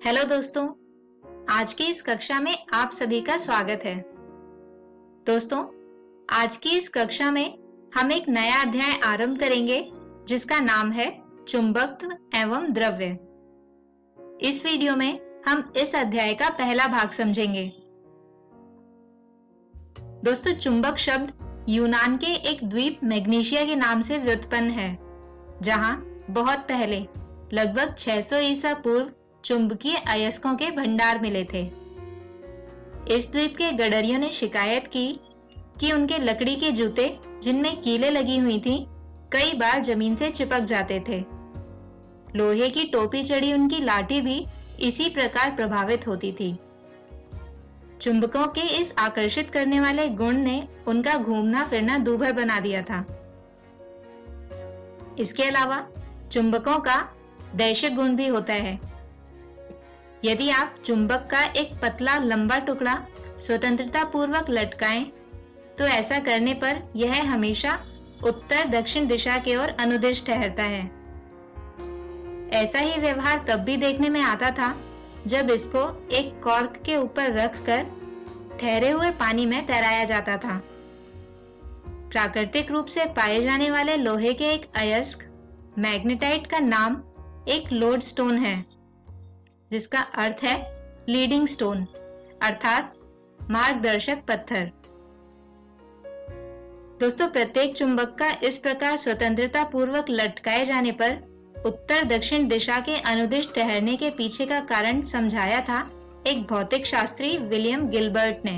Hello दोस्तों, आज की इस कक्षा में आप सभी का स्वागत है। दोस्तों, आज की इस कक्षा में हम एक नया अध्याय आरंभ करेंगे जिसका नाम है चुंबकत्व एवं द्रव्य। इस वीडियो में हम इस अध्याय का पहला भाग समझेंगे। दोस्तों, चुंबक शब्द यूनान के एक द्वीप मैग्नीशिया के नाम से व्युत्पन्न है, जहां बहुत पहले लगभग 600 ईसा पूर्व चुंबकीय अयस्कों के भंडार मिले थे। इस द्वीप के गडरियों ने शिकायत की कि उनके लकड़ी के जूते, जिनमें कीलें लगी हुई थीं, कई बार जमीन से चिपक जाते थे। लोहे की टोपी चढ़ी उनकी लाठी भी इसी प्रकार प्रभावित होती थी। चुंबकों के इस आकर्षित करने वाले गुण ने उनका घूमना फिरना दूभर बना दिया था। इसके अलावा चुंबकों का दैशिक गुण भी होता है। यदि आप चुंबक का एक पतला लंबा टुकड़ा स्वतंत्रता पूर्वक लटकाएं, तो ऐसा करने पर यह हमेशा उत्तर दक्षिण दिशा की ओर अनुदिश ठहरता है। ऐसा ही व्यवहार तब भी देखने में आता था जब इसको एक कॉर्क के ऊपर रखकर ठहरे हुए पानी में तैराया जाता था। प्राकृतिक रूप से पाए जाने वाले लोहे के एक अयस्क मैग्नेटाइट का नाम एक लोडस्टोन है, जिसका अर्थ है लीडिंग स्टोन, अर्थात मार्गदर्शक पत्थर। दोस्तों, प्रत्येक चुंबक का इस प्रकार स्वतंत्रता पूर्वक लटकाए जाने पर उत्तर दक्षिण दिशा के अनुदिश ठहरने के पीछे का कारण समझाया था एक भौतिक शास्त्री विलियम गिलबर्ट ने।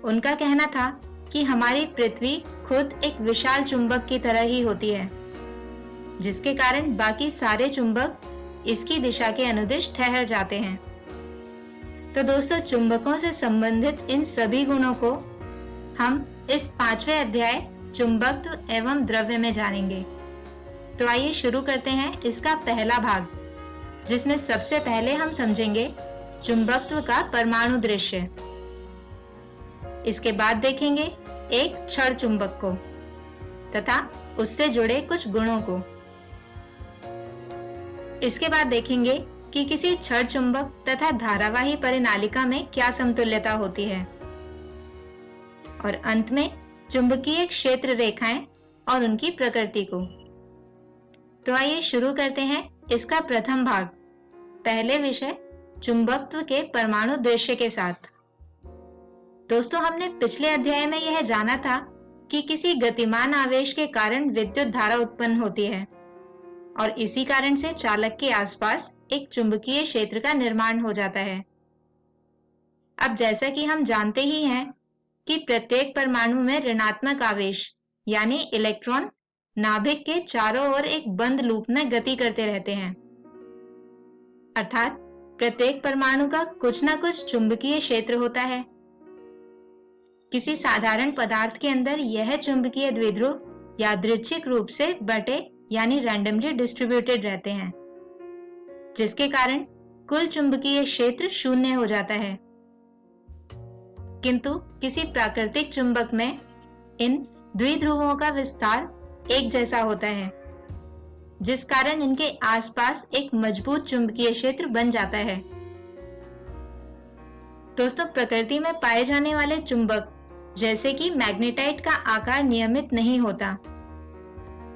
उनका कहना था कि हमारी पृथ्वी खुद एक विशाल चुंबक की तरह ही होती है, जिसके कारण बाकी सारे चुंबक इसकी दिशा के अनुदिश ठहर जाते हैं। तो दोस्तों, चुंबकों से संबंधित इन सभी गुणों को हम इस 5वें अध्याय चुंबकत्व एवं द्रव्य में जानेंगे। तो आइए शुरू करते हैं इसका पहला भाग, जिसमें सबसे पहले हम समझेंगे चुंबकत्व का परमाणु दृश्य। इसके बाद देखेंगे एक छड़ चुंबक को तथा उससे जुड़े कुछ गुणों को। इसके बाद देखेंगे कि किसी छड़ चुंबक तथा धारावाही परिनालिका में क्या समतुल्यता होती है, और अंत में चुंबकीय क्षेत्र रेखाएं और उनकी प्रकृति को। तो आइए शुरू करते हैं इसका प्रथम भाग, पहले विषय चुंबकत्व के परमाणु दृश्य के साथ। दोस्तों, हमने पिछले अध्याय में यह जाना था कि किसी गतिमान आवेश के कारण विद्युत धारा उत्पन्न होती है और इसी कारण से चालक के आसपास एक चुंबकीय क्षेत्र का निर्माण हो जाता है। अब जैसा कि हम जानते ही हैं कि प्रत्येक परमाणु में ऋणात्मक आवेश यानी इलेक्ट्रॉन नाभिक के चारों ओर एक बंद लूप में गति करते रहते हैं, अर्थात प्रत्येक परमाणु का कुछ न कुछ चुंबकीय क्षेत्र होता है। किसी साधारण पदार्थ के अंदर यह चुंबकीय द्विध्रुव यादृच्छिक रूप से बटे यानी रैंडमली डिस्ट्रीब्यूटेड रहते हैं, जिसके कारण कुल चुंबकीय क्षेत्र शून्य हो जाता है। किंतु किसी प्राकृतिक चुंबक में इन द्विध्रुवों का विस्तार एक जैसा होता है, जिस कारण इनके आसपास एक मजबूत चुंबकीय क्षेत्र बन जाता है। दोस्तों, प्रकृति में पाए जाने वाले चुंबक जैसे कि मैग्नेटाइट का आकार नियमित नहीं होता,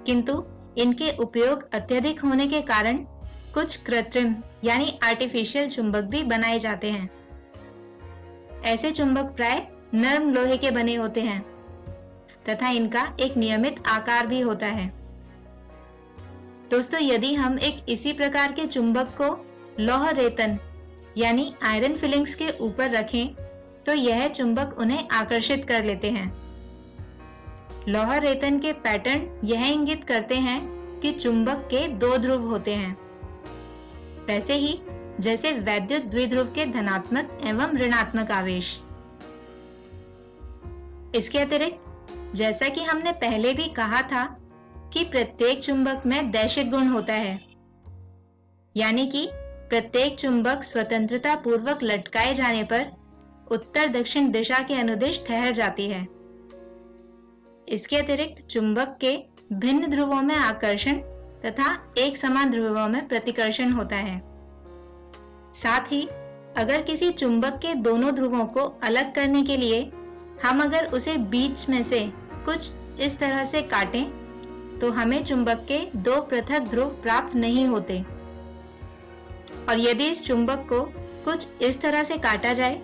किंतु इनके उपयोग अत्यधिक होने के कारण कुछ कृत्रिम यानी आर्टिफिशियल चुंबक भी बनाए जाते हैं। ऐसे चुंबक प्राय नरम लोहे के बने होते हैं तथा इनका एक नियमित आकार भी होता है। दोस्तों, यदि हम एक इसी प्रकार के चुंबक को लौह रेतन यानी आयरन फिलिंग्स के ऊपर रखें, तो यह चुंबक उन्हें आकर्षित कर लेते हैं। लौह रेतन के पैटर्न यह इंगित करते हैं कि चुंबक के दो ध्रुव होते हैं, वैसे ही जैसे वैद्युत द्विध्रुव के धनात्मक एवं ऋणात्मक आवेश। इसके अतिरिक्त जैसा कि हमने पहले भी कहा था कि प्रत्येक चुंबक में दैशिक गुण होता है, यानी कि प्रत्येक चुंबक स्वतंत्रता पूर्वक लटकाए जाने पर उत्तर दक्षिण दिशा के अनुदिश ठहर जाती है। इसके अतिरिक्त चुंबक के भिन्न ध्रुवों में आकर्षण तथा एक समान ध्रुवों में प्रतिकर्षण होता है। साथ ही अगर किसी चुंबक के दोनों ध्रुवों को अलग करने के लिए हम अगर उसे बीच में से कुछ इस तरह से काटें तो हमें चुंबक के दो पृथक ध्रुव प्राप्त नहीं होते। और यदि इस चुंबक को कुछ इस तरह से काटा जाए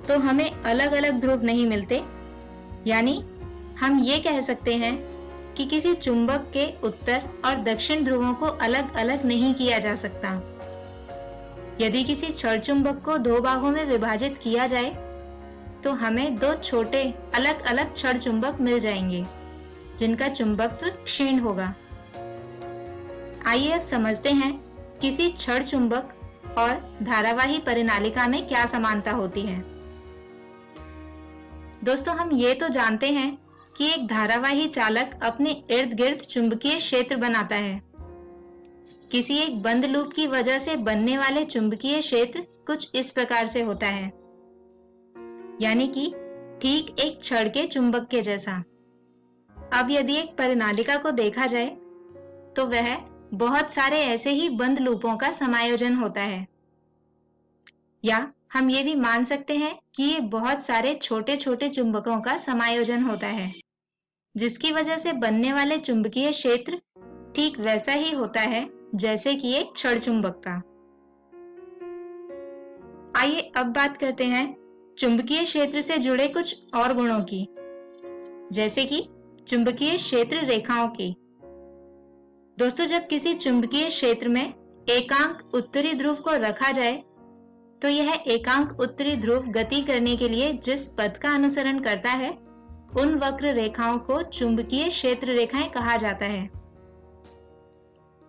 तो हमें अलग अलग ध्रुव नहीं मिलते। यानी हम ये कह सकते हैं कि किसी चुंबक के उत्तर और दक्षिण ध्रुवों को अलग अलग नहीं किया जा सकता। यदि किसी छड़ चुंबक को दो भागों में विभाजित किया जाए तो हमें दो छोटे अलग अलग छड़ चुंबक मिल जाएंगे जिनका चुंबकत्व क्षीण होगा। आइए अब समझते हैं किसी छड़ चुंबक और धारावाही परिनालिका में क्या समानता होती है। दोस्तों, हम ये तो जानते हैं कि एक धारावाही चालक अपने इर्द गिर्द चुंबकीय क्षेत्र बनाता है। किसी एक बंद लूप की वजह से बनने वाले चुंबकीय क्षेत्र कुछ इस प्रकार से होता है, यानी कि ठीक एक छड़ के चुंबक के जैसा। अब यदि एक परिनालिका को देखा जाए तो वह बहुत सारे ऐसे ही बंद लूपों का समायोजन होता है, या हम ये भी मान सकते हैं कि ये बहुत सारे छोटे छोटे चुंबकों का समायोजन होता है, जिसकी वजह से बनने वाले चुंबकीय क्षेत्र ठीक वैसा ही होता है जैसे कि एक छड़ चुंबक का। आइए अब बात करते हैं चुंबकीय क्षेत्र से जुड़े कुछ और गुणों की, जैसे कि चुंबकीय क्षेत्र रेखाओं की। दोस्तों, जब किसी चुंबकीय क्षेत्र में एकांक उत्तरी ध्रुव को रखा जाए तो यह एकांक उत्तरी ध्रुव गति करने के लिए जिस पथ का अनुसरण करता है उन वक्र रेखाओं को चुंबकीय क्षेत्र रेखाएं कहा जाता है।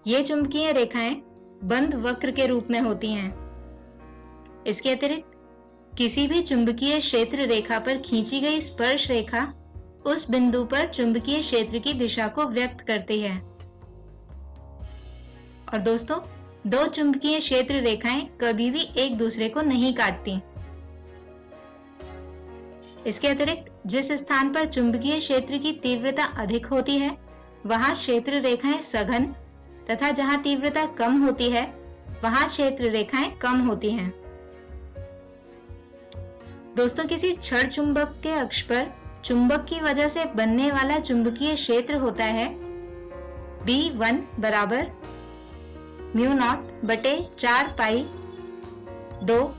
ये चुंबकीय रेखाएं बंद वक्र के रूप में होती हैं। इसके अतिरिक्त किसी भी चुंबकीय क्षेत्र रेखा पर खींची गई स्पर्श रेखा उस बिंदु पर चुंबकीय क्षेत्र की दिशा को व्यक्त करती है। और दोस्तों, दो चुंबकीय क्षेत्र रेखाएं कभी भी एक दूसरे को नहीं काटती। इसके अतिरिक्त जिस स्थान पर चुंबकीय क्षेत्र की तीव्रता अधिक होती है वहां क्षेत्र रेखाएं सघन, तथा जहां तीव्रता कम होती है वहां क्षेत्र रेखाएं कम होती हैं। दोस्तों, किसी छड़ चुंबक के अक्ष पर चुंबक की वजह से बनने वाला चुंबकीय क्षेत्र होता है B1 बराबर μ0/4 पाई 2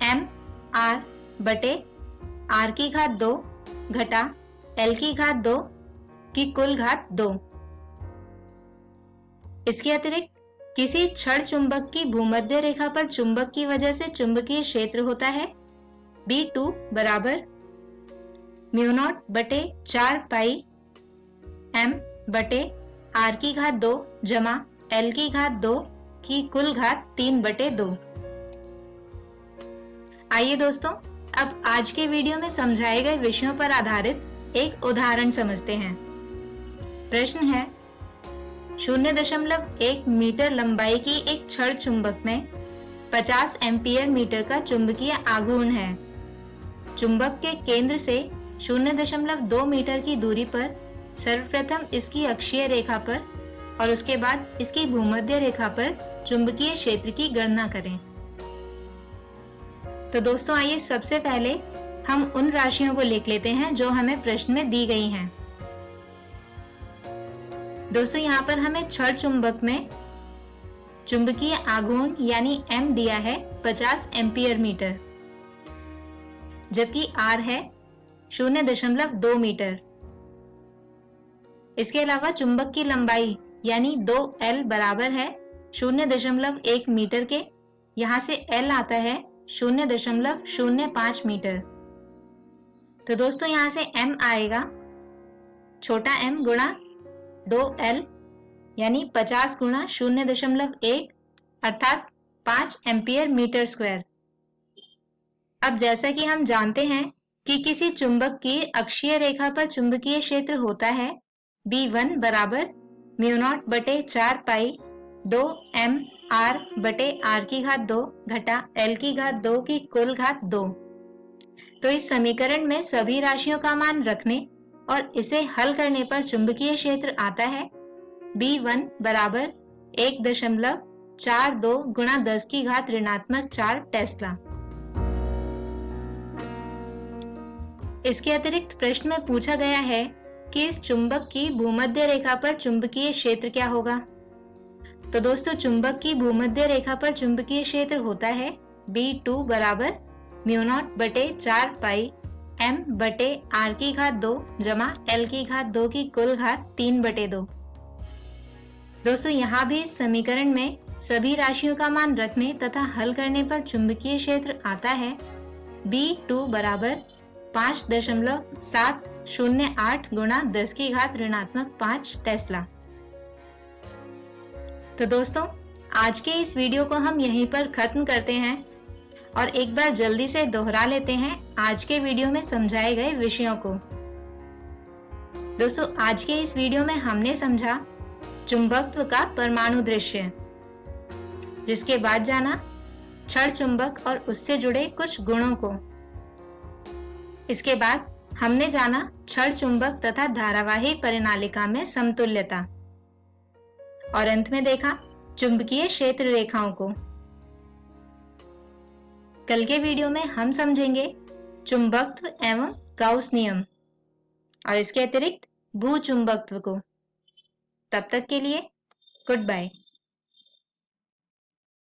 m/r/2 घटा l/2 की कुल घात 2। इसके अतिरिक्त किसी छड़ चुंबक की भूमध्य रेखा पर चुंबक की वजह से चुंबकीय क्षेत्र होता है B2 बराबर μ0/4 पाई m/r/2 जमा l/2 की कुल घात 3/2। आइए दोस्तों, अब आज के वीडियो में समझाए गए विषयों पर आधारित एक उदाहरण समझते हैं। प्रश्न है, 0.1 मीटर लंबाई की एक छड़ चुंबक में 50 एम्पीयर मीटर का चुंबकीय आघूर्ण है। चुंबक के केंद्र से 0.2 मीटर की दूरी पर सर्वप्रथम इसकी अक्षीय रेखा पर और उसके बाद इसकी भूमध्य रेखा पर चुंबकीय क्षेत्र की गणना करें। तो दोस्तों, आइए सबसे पहले हम उन राशियों को लिख लेते हैं जो हमें प्रश्न में दी गई हैं। दोस्तों, यहाँ पर हमें छड़ चुंबक में चुंबकीय आघूर्ण यानी M दिया है 50 एम्पीयर मीटर, जबकि R है 0.2 मीटर। इसके अलावा चुंबक की लंबाई यानी 2L बराबर है 0.1 मीटर के, यहाँ से L आता है 0.05 मीटर। तो दोस्तों, यहाँ से M आएगा छोटा m गुणा 2L यानी 50 गुणा 0.1 अर्थात 5 एम्पीयर मीटर स्क्वायर। अब जैसा कि हम जानते हैं कि किसी चुंबक की अक्षीय रेखा पर चुंबकीय क्षेत्र होता है B1 बराबर μ0/4 पाई 2 m/r/2 घटा l/2 की कुल घात 2। तो इस समीकरण में सभी राशियों का मान रखने और इसे हल करने पर चुंबकीय क्षेत्र आता है B1 बराबर 42 गुणा 10 की घात ऋणात्मक 4 टेस्ला। इसके अतिरिक्त प्रश्न में पूछा गया है कि इस चुंबक की भूमध्य रेखा पर चुंबकीय क्षेत्र क्या होगा। तो दोस्तों, चुंबक की भूमध्य रेखा पर चुंबकीय क्षेत्र होता है B2 बराबर म्यू नॉट बटे 4 पाई m बटे r की घात 2 जमा l की घात 2 की कुल घात 3 बटे 2। दोस्तों, यहाँ भी इस समीकरण में सभी राशियों का मान रखने तथा हल करने पर चुंबकीय क्षेत्र आता है B2 बराबर 5.708 गुणा 10 की घात ऋणात्मक 5 टेस्ला। तो दोस्तों, आज के इस वीडियो को हम यहीं पर खत्म करते हैं और एक बार जल्दी से दोहरा लेते हैं आज के वीडियो में समझाए गए विषयों को। दोस्तों, आज के इस वीडियो में हमने समझा चुंबकत्व का परमाणु दृश्य, जिसके बाद जाना क्षण चुंबक और उससे जुड़े कुछ गुणों को। इसके बाद हमने जाना क्षण चुंबक तथा धारावाही परिनालिका में समतुल्यता और अंत में देखा चुंबकीय क्षेत्र रेखाओं को। कल के वीडियो में हम समझेंगे चुंबकत्व एवं गाउस नियम और इसके अतिरिक्त भूचुंबकत्व को। तब तक के लिए गुड बाय।